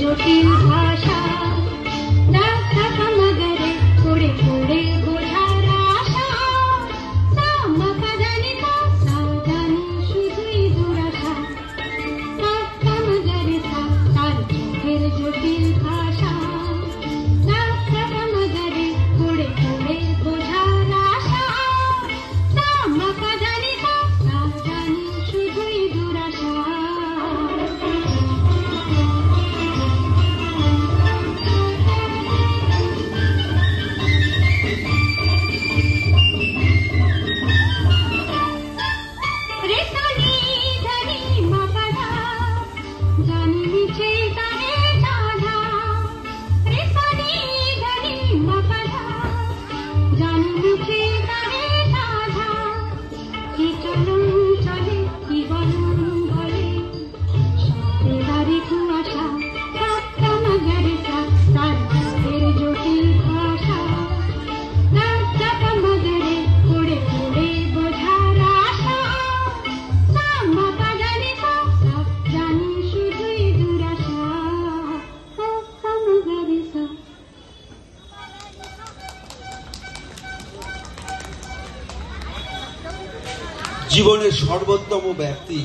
জটিল ভাষা ধাক্কা মগরে পড়ে পড়ে বোঝার আশা মাপা জানি তা জানি শুধুই দুরাশা ধাক্কা মগরে তার চোখের জটিল ভাষা ধাক্কা মগরে পড়ে পড়ে বোঝার আশা মাপা জানি তা জানি শুধুই দুরাশা। জীবনের সর্বোত্তম ব্যক্তি